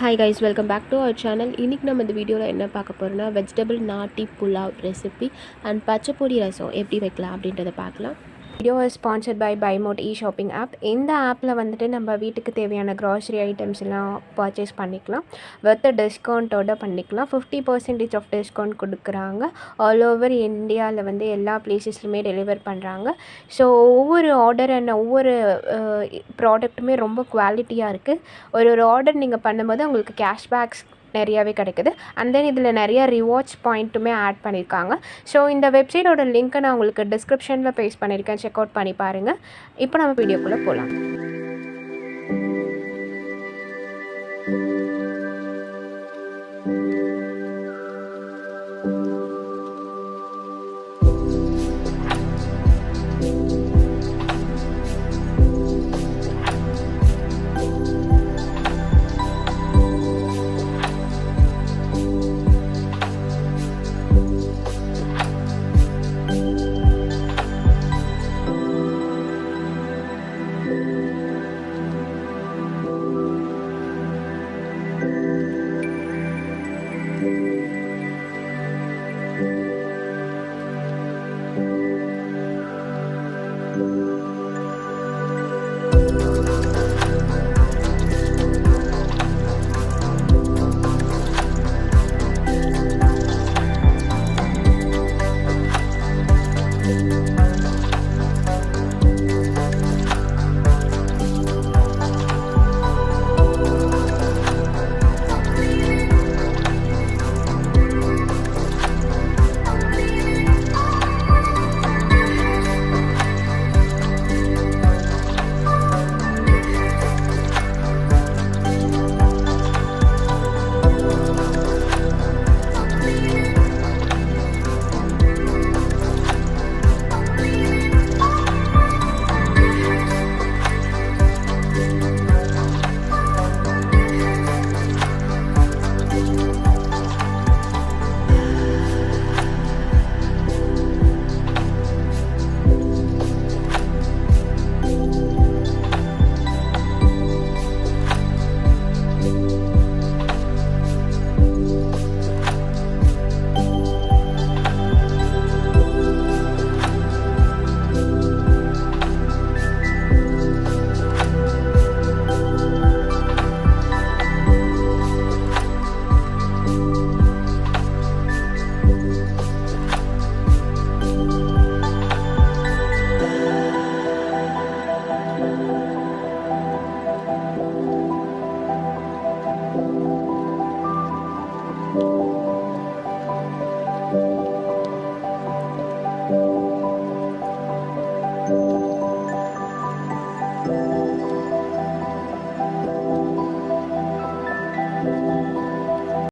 Hi guys, welcome back to our channel. இன்னைக்கு நம்ம இந்த வீடியோவில் என்ன பார்க்க போகிறோம்னா வெஜிடபிள் நாட்டி புலாவ் ரெசிபி அண்ட் பச்சை பொடி ரசம் எப்படி வைக்கலாம் அப்படின்றத பார்க்கலாம். Video sponsored by BuyMote shopping app. இந்த ஆப்பில் வந்துட்டு நம்ம வீட்டுக்கு தேவையான க்ராசரி ஐட்டம்ஸ் எல்லாம் பர்ச்சேஸ் பண்ணிக்கலாம். வித் டிஸ்கவுண்ட்டோட பண்ணிக்கலாம். 50% ஆஃப் டிஸ்கவுண்ட் கொடுக்குறாங்க. ஆல் ஓவர் இந்தியாவில் வந்து எல்லா பிளேசஸ்லையுமே டெலிவர் பண்ணுறாங்க. ஸோ ஒவ்வொரு ஆர்டர் அண்ட் ஒவ்வொரு ப்ராடக்ட்டுமே ரொம்ப குவாலிட்டியாக இருக்குது. ஒரு ஆர்டர் நீங்கள் பண்ணும்போது உங்களுக்கு கேஷ்பேக்ஸ் நிறையாவே கிடைக்குது. அண்ட் தென் இதில் நிறைய ரிவார்ட்ஸ் பாயிண்ட்டுமே ஆட் பண்ணியிருக்காங்க. ஸோ இந்த வெப்சைட்டோட லிங்க்கை நான் உங்களுக்கு டிஸ்கிரிப்ஷனில் பேஸ்ட் பண்ணியிருக்கேன். செக் அவுட் பண்ணி பாருங்கள். இப்போ நம்ம வீடியோக்குள்ளே போகலாம்.